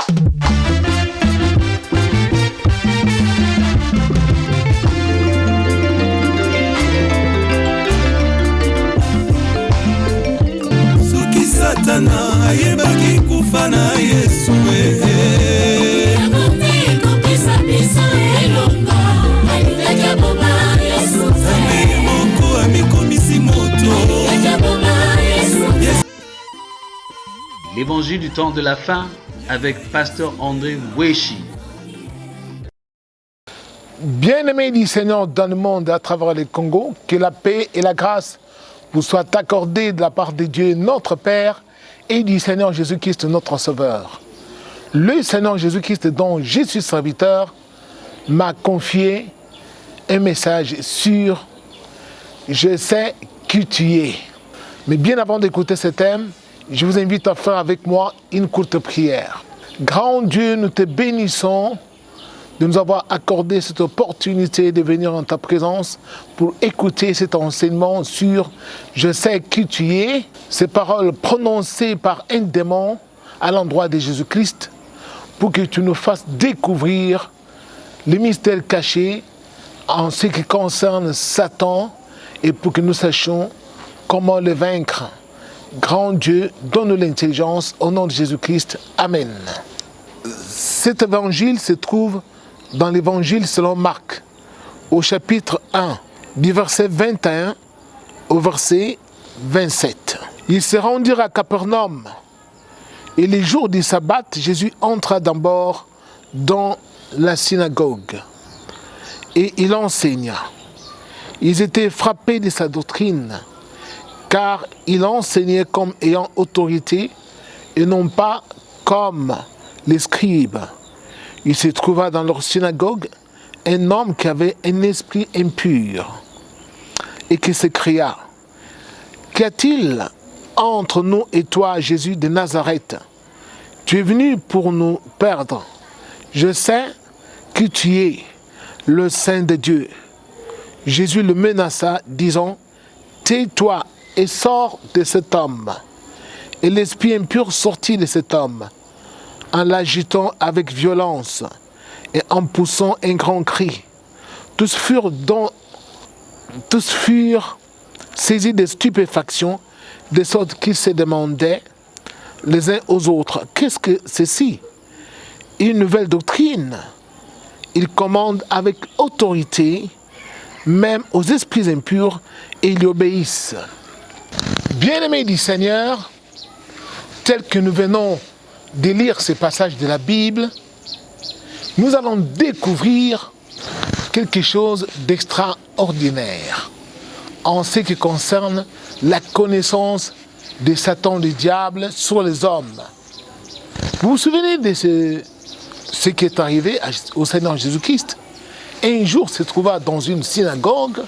Soki Satana ayebaki kufa na Yesu L'évangile du temps de la fin avec Pasteur André Weshi. Bien-aimés du Seigneur dans le monde à travers le Congo, que la paix et la grâce vous soient accordées de la part de Dieu notre Père et du Seigneur Jésus-Christ notre Sauveur. Le Seigneur Jésus-Christ dont je suis serviteur m'a confié un message sur « Je sais qui tu es ». Mais bien avant d'écouter ce thème, je vous invite à faire avec moi une courte prière. Grand Dieu, nous te bénissons de nous avoir accordé cette opportunité de venir en ta présence pour écouter cet enseignement sur « Je sais qui tu es », ces paroles prononcées par un démon à l'endroit de Jésus-Christ, pour que tu nous fasses découvrir les mystères cachés en ce qui concerne Satan et pour que nous sachions comment le vaincre. Grand Dieu, donne-nous l'intelligence au nom de Jésus-Christ. Amen. Cet évangile se trouve dans l'évangile selon Marc, au chapitre 1, du verset 21 au verset 27. Ils se rendirent à Capernaum, et les jours du sabbat, Jésus entra d'abord dans la synagogue, et il enseigna. Ils étaient frappés de sa doctrine, car il enseignait comme ayant autorité et non pas comme les scribes. Il se trouva dans leur synagogue un homme qui avait un esprit impur et qui s'écria « Qu'y a-t-il entre nous et toi, Jésus de Nazareth? Tu es venu pour nous perdre. Je sais que tu es le Saint de Dieu. » Jésus le menaça, disant « Tais-toi et sors de cet homme. » Et l'esprit impur sortit de cet homme, en l'agitant avec violence et en poussant un grand cri. Tous furent saisis de stupéfaction, de sorte qu'ils se demandaient les uns aux autres, « Qu'est-ce que ceci? Une nouvelle doctrine. Il commande avec autorité, même aux esprits impurs, et ils lui obéissent. » Bien-aimés du Seigneur, tel que nous venons de lire ces passages de la Bible, nous allons découvrir quelque chose d'extraordinaire en ce qui concerne la connaissance de Satan, du diable, sur les hommes. Vous vous souvenez de ce qui est arrivé au Seigneur Jésus-Christ? Un jour, il se trouva dans une synagogue,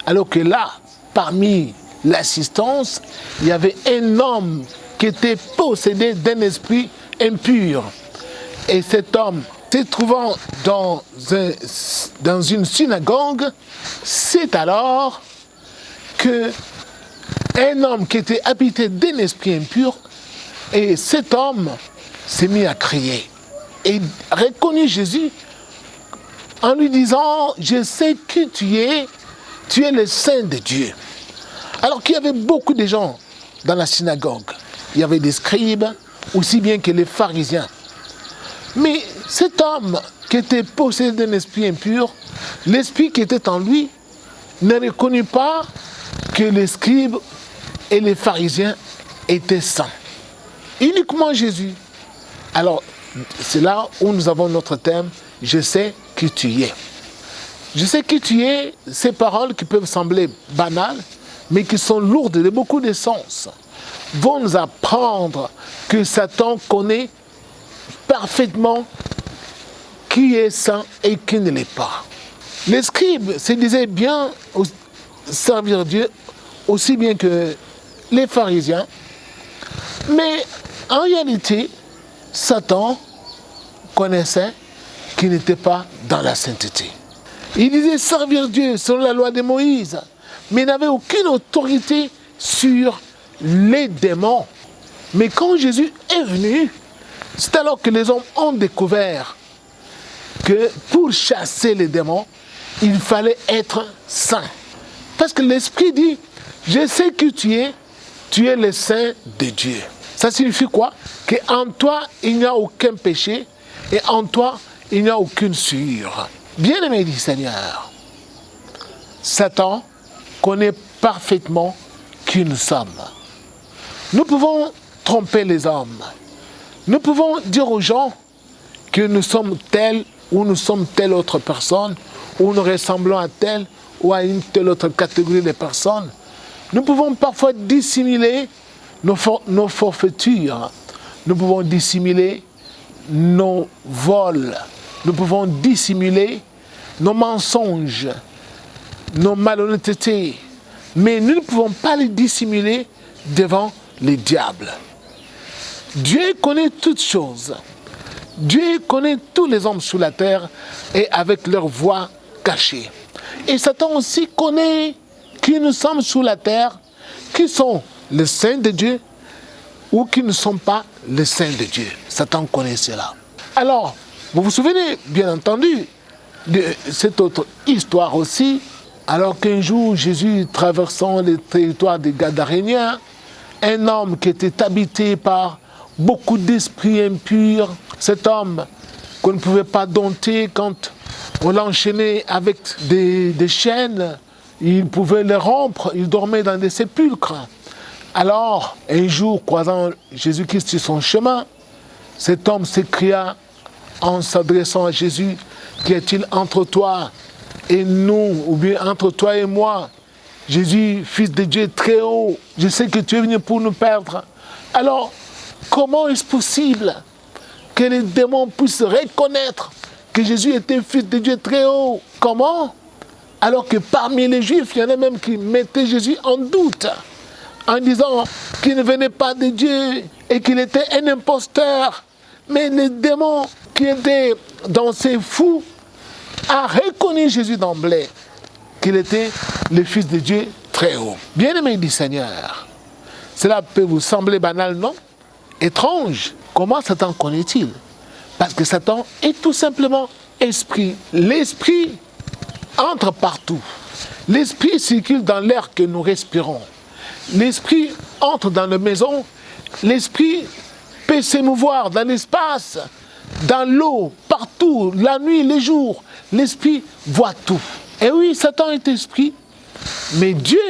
alors que là, parmi l'assistance, il y avait un homme qui était possédé d'un esprit impur. Et cet homme, se trouvant dans une synagogue, c'est alors que un homme qui était habité d'un esprit impur, et cet homme s'est mis à crier. Et reconnut Jésus en lui disant « Je sais qui tu es le Saint de Dieu ». Alors qu'il y avait beaucoup de gens dans la synagogue. Il y avait des scribes, aussi bien que les pharisiens. Mais cet homme qui était possédé d'un esprit impur, l'esprit qui était en lui ne reconnut pas que les scribes et les pharisiens étaient saints. Uniquement Jésus. Alors, c'est là où nous avons notre thème, « Je sais qui tu es ». Je sais qui tu es, ces paroles qui peuvent sembler banales, mais qui sont lourdes de beaucoup de sens, vont nous apprendre que Satan connaît parfaitement qui est saint et qui ne l'est pas. Les scribes se disaient bien servir Dieu aussi bien que les pharisiens, mais en réalité, Satan connaissait qu'il n'était pas dans la sainteté. Il disait servir Dieu selon la loi de Moïse, mais il n'avait aucune autorité sur les démons. Mais quand Jésus est venu, C'est alors que les hommes ont découvert que pour chasser les démons, il fallait être saint. Parce que l'Esprit dit, je sais que tu es le saint de Dieu. Ça signifie quoi? Qu'en toi, il n'y a aucun péché et en toi, il n'y a aucune souillure. Bien-aimé du Seigneur, Satan connaît parfaitement qui nous sommes. Nous pouvons tromper les hommes. Nous pouvons dire aux gens que nous sommes tels ou nous sommes telle autre personne, ou nous ressemblons à telle ou à une telle autre catégorie de personnes. Nous pouvons parfois dissimuler nos forfaitures. Nous pouvons dissimuler nos vols. Nous pouvons dissimuler nos mensonges, nos malhonnêtetés. Mais nous ne pouvons pas les dissimuler devant les diables. Dieu connaît toutes choses. Dieu connaît tous les hommes sur la terre et avec leur voix cachée. Et Satan aussi connaît qui nous sommes sur la terre, qui sont les saints de Dieu ou qui ne sont pas les saints de Dieu. Satan connaît cela. Alors, vous vous souvenez, bien entendu, de cette autre histoire aussi, alors qu'un jour, Jésus, traversant les territoires des Gadaréniens, un homme qui était habité par beaucoup d'esprits impurs, cet homme qu'on ne pouvait pas dompter quand on l'enchaînait avec des chaînes, il pouvait les rompre, il dormait dans des sépulcres. Alors, un jour, croisant Jésus-Christ sur son chemin, cet homme s'écria en s'adressant à Jésus, qu'y a-t-il entre toi et nous, ou bien entre toi et moi? Jésus, fils de Dieu très haut, je sais que tu es venu pour nous perdre. Alors, comment est-ce possible que les démons puissent reconnaître que Jésus était fils de Dieu très haut? Comment? Alors que parmi les Juifs, il y en a même qui mettaient Jésus en doute, en disant qu'il ne venait pas de Dieu et qu'il était un imposteur. Mais les démons qui étaient dans ces fous ont reconnu Jésus d'emblée, qu'il était le Fils de Dieu très haut. Bien-aimé du Seigneur, cela peut vous sembler banal, non? Étrange. Comment Satan connaît-il? Parce que Satan est tout simplement esprit. L'esprit entre partout. L'esprit circule dans l'air que nous respirons. L'esprit entre dans nos maisons. L'esprit peut s'émouvoir dans l'espace, dans l'eau, partout, la nuit, les jours. L'esprit voit tout. Et oui, Satan est esprit, mais Dieu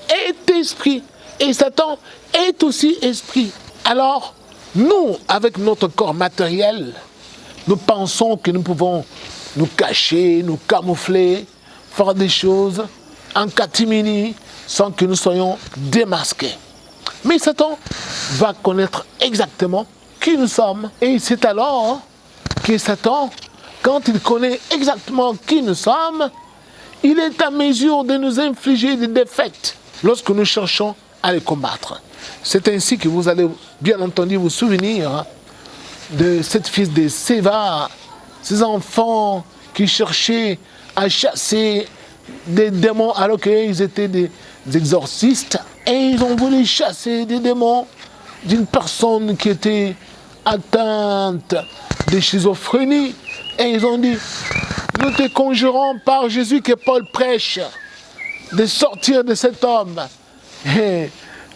est esprit. Et Satan est aussi esprit. Alors, nous, avec notre corps matériel, nous pensons que nous pouvons nous cacher, nous camoufler, faire des choses en catimini sans que nous soyons démasqués. Mais Satan va connaître exactement qui nous sommes. Et c'est alors que Satan, quand il connaît exactement qui nous sommes, il est à mesure de nous infliger des défaites lorsque nous cherchons à les combattre. C'est ainsi que vous allez bien entendu vous souvenir de cette fille de Séva, ces enfants qui cherchaient à chasser des démons alors qu'ils étaient des exorcistes et ils ont voulu chasser des démons d'une personne qui était atteinte de schizophrénie et ils ont dit: nous te conjurons par Jésus que Paul prêche de sortir de cet homme.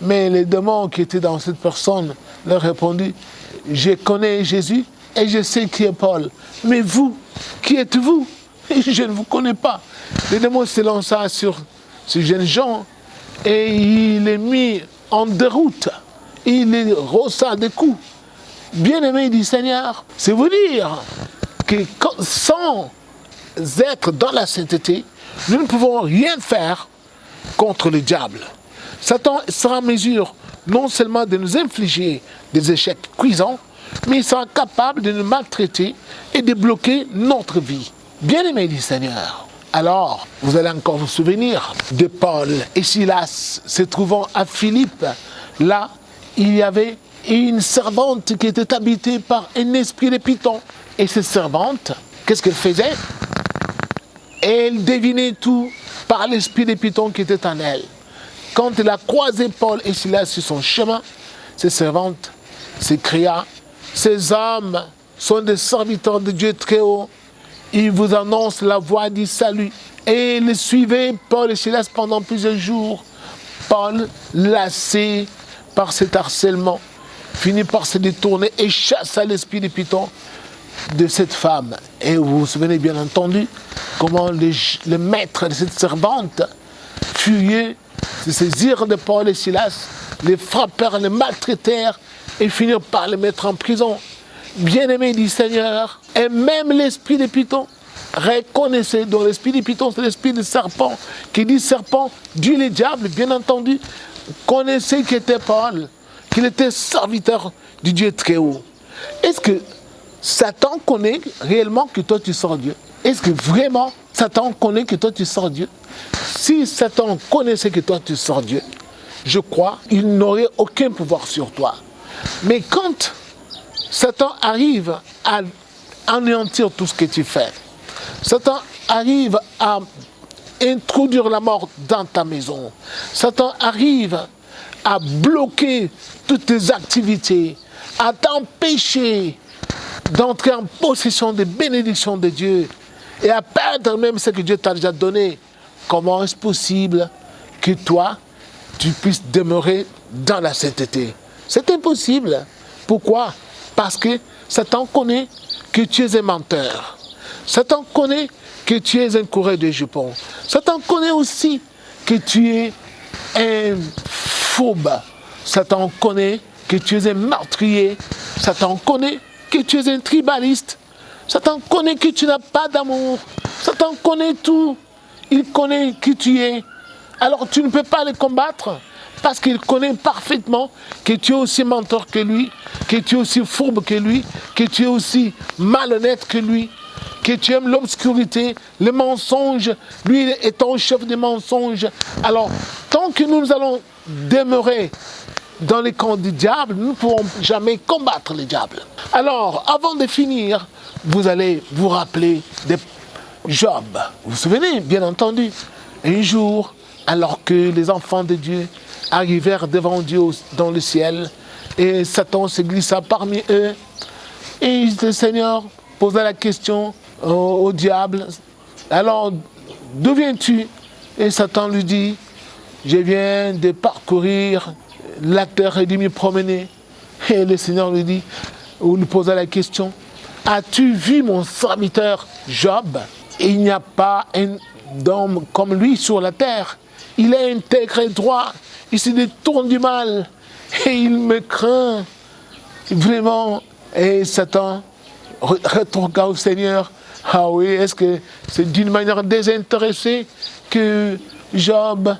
Mais les démons qui étaient dans cette personne leur répondirent: je connais Jésus et je sais qui est Paul. Mais vous, qui êtes-vous? Je ne vous connais pas. Les démons se lança sur ce jeune Jean et il est mis en déroute. Il les rossa des coups. Bien-aimé du Seigneur, c'est vous dire que sans être dans la sainteté, nous ne pouvons rien faire contre le diable. Satan sera en mesure non seulement de nous infliger des échecs cuisants, mais il sera capable de nous maltraiter et de bloquer notre vie. Bien-aimé du Seigneur, alors vous allez encore vous souvenir de Paul et Silas se trouvant à Philippe. Là, il y avait une servante qui était habitée par un esprit de python. Et cette servante, qu'est-ce qu'elle faisait? Elle devinait tout par l'esprit de python qui était en elle. Quand elle a croisé Paul et Silas sur son chemin, cette servante s'écria: ces hommes sont des serviteurs de Dieu très haut. Ils vous annoncent la voie du salut. Et les suivez, Paul et Silas, pendant plusieurs jours. Paul, lassé par cet harcèlement, finit par se détourner et chassa l'esprit de Python de cette femme. Et vous vous souvenez bien entendu comment le maître de cette servante, furieux, se saisirent de Paul et Silas, les frappèrent, les maltraitèrent et finirent par les mettre en prison. Bien-aimé du Seigneur, et même l'esprit de Python, reconnaissez, donc l'esprit de Python, c'est l'esprit de serpent, qui dit serpent, Dieu le diable, bien entendu, connaissez qui était Paul, qu'il était serviteur du Dieu très haut. Est-ce que Satan connaît réellement que toi tu sors Dieu? Est-ce que vraiment Satan connaît que toi tu sors Dieu? Si Satan connaissait que toi tu sors Dieu, je crois, il n'aurait aucun pouvoir sur toi. Mais quand Satan arrive à anéantir tout ce que tu fais, Satan arrive à introduire la mort dans ta maison, Satan arrive à bloquer toutes tes activités, à t'empêcher d'entrer en possession des bénédictions de Dieu et à perdre même ce que Dieu t'a déjà donné. Comment est-ce possible que toi, tu puisses demeurer dans la sainteté? C'est impossible. Pourquoi? Parce que Satan connaît que tu es un menteur. Satan connaît que tu es un coureur de jupons. Satan connaît aussi que tu es un fourbe. Satan connaît que tu es un meurtrier. Satan connaît que tu es un tribaliste. Satan connaît que tu n'as pas d'amour. Satan connaît tout. Il connaît qui tu es. Alors tu ne peux pas le combattre parce qu'il connaît parfaitement que tu es aussi menteur que lui, que tu es aussi fourbe que lui, que tu es aussi malhonnête que lui, que tu aimes l'obscurité, le mensonge. Lui est ton chef des mensonges. Alors, tant que nous allons demeurer dans les camps du diable, nous ne pourrons jamais combattre le diable. Alors, avant de finir, vous allez vous rappeler de Job. Vous vous souvenez, bien entendu, un jour, alors que les enfants de Dieu arrivèrent devant Dieu dans le ciel, et Satan se glissa parmi eux, et le Seigneur posa la question au diable, alors, d'où viens-tu? Et Satan lui dit, je viens de parcourir la terre et de m'y promener. Et le Seigneur lui dit, ou lui posa la question, as-tu vu mon serviteur Job? Il n'y a pas un homme comme lui sur la terre. Il est intègre et droit, il se détourne du mal, et il me craint vraiment. Et Satan retorqua au Seigneur, ah oui, est-ce que c'est d'une manière désintéressée que Job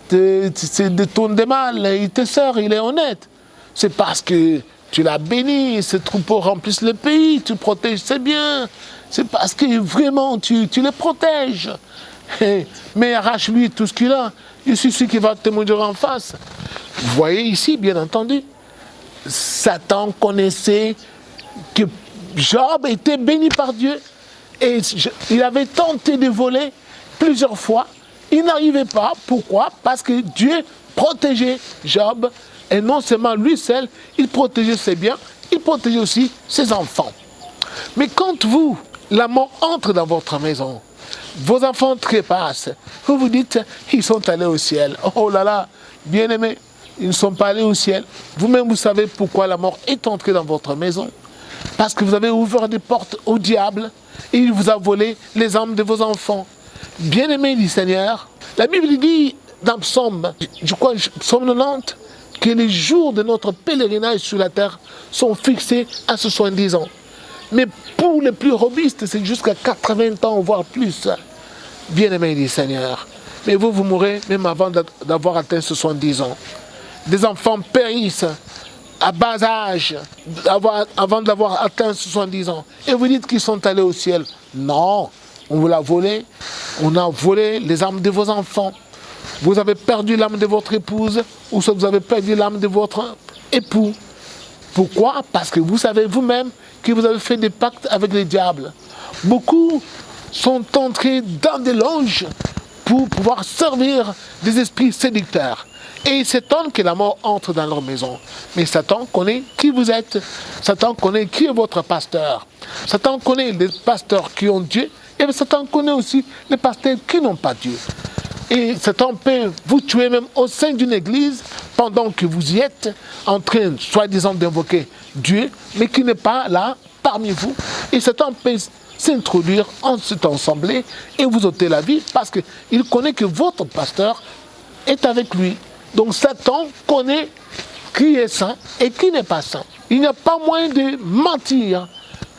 se détourne du mal? Il te sert, il est honnête. C'est parce que tu l'as béni, ses troupeaux remplissent le pays, tu protèges ses biens. C'est parce que vraiment tu les protèges. Mais arrache-lui tout ce qu'il a. Il suffit qu'il va te mourir en face. Vous voyez ici, bien entendu, Satan connaissait que Job était béni par Dieu. Et il avait tenté de voler plusieurs fois. Il n'arrivait pas. Pourquoi? Parce que Dieu protégeait Job. Et non seulement lui seul, il protégeait ses biens, il protégeait aussi ses enfants. Mais quand vous, la mort entre dans votre maison, vos enfants trépassent, vous vous dites, ils sont allés au ciel. Oh là là, bien-aimés, ils ne sont pas allés au ciel. Vous-même, vous savez pourquoi la mort est entrée dans votre maison. Parce que vous avez ouvert des portes au diable et il vous a volé les âmes de vos enfants. Bien-aimés du Seigneur, la Bible dit dans Psaume, je crois, Psaume 90, que les jours de notre pèlerinage sur la terre sont fixés à 70 ans. Mais pour les plus robustes, c'est jusqu'à 80 ans, voire plus. Bien-aimés du Seigneur. Mais vous mourrez même avant d'avoir atteint 70 ans. Des enfants périssent à bas âge, avant d'avoir atteint 70 ans. Et vous dites qu'ils sont allés au ciel. Non, on vous l'a volé. On a volé les âmes de vos enfants. Vous avez perdu l'âme de votre épouse, ou soit vous avez perdu l'âme de votre époux. Pourquoi? Parce que vous savez vous-même que vous avez fait des pactes avec le diable. Beaucoup sont entrés dans des loges pour pouvoir servir des esprits séducteurs. Et ils s'étonnent que la mort entre dans leur maison. Mais Satan connaît qui vous êtes. Satan connaît qui est votre pasteur. Satan connaît les pasteurs qui ont Dieu. Et Satan connaît aussi les pasteurs qui n'ont pas Dieu. Et Satan peut vous tuer même au sein d'une église pendant que vous y êtes en train, soi-disant, d'invoquer Dieu, mais qui n'est pas là parmi vous. Et Satan peut s'introduire en cette assemblée et vous ôter la vie parce qu'il connaît que votre pasteur est avec lui. Donc Satan connaît qui est saint et qui n'est pas saint. Il n'y a pas moyen de mentir.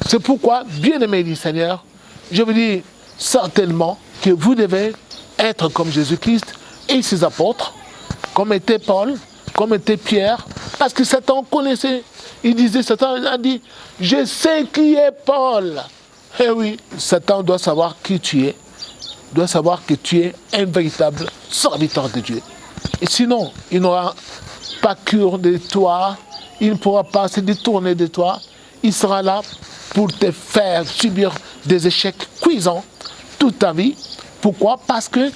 C'est pourquoi, bien-aimé du Seigneur, je vous dis certainement que vous devez être comme Jésus-Christ et ses apôtres, comme était Paul, comme était Pierre, parce que Satan connaissait. Il disait, Satan a dit, je sais qui est Paul. Eh oui, Satan doit savoir qui tu es, doit savoir que tu es un véritable serviteur de Dieu. Et sinon, il n'aura pas cure de toi, il ne pourra pas se détourner de toi, il sera là pour te faire subir des échecs cuisants toute ta vie. Pourquoi? Parce que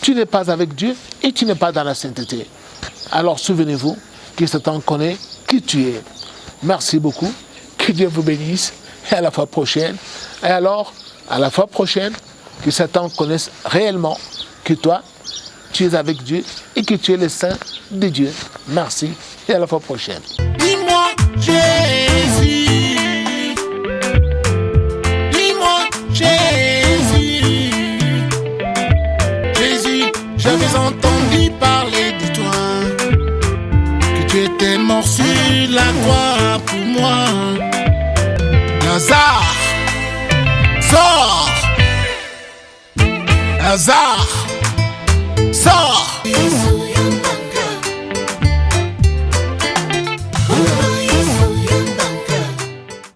tu n'es pas avec Dieu et tu n'es pas dans la sainteté. Alors souvenez-vous que Satan connaît qui tu es. Merci beaucoup, que Dieu vous bénisse et à la fois prochaine. Et alors, à la fois prochaine, que Satan connaisse réellement que toi, tu es avec Dieu et que tu es le saint de Dieu. Merci et à la fois prochaine. Dis-moi Jésus, dis-moi Jésus, Jésus, j'avais entendu parler de toi, que tu étais mort sur la croix pour moi. Lazare, sors, Lazare.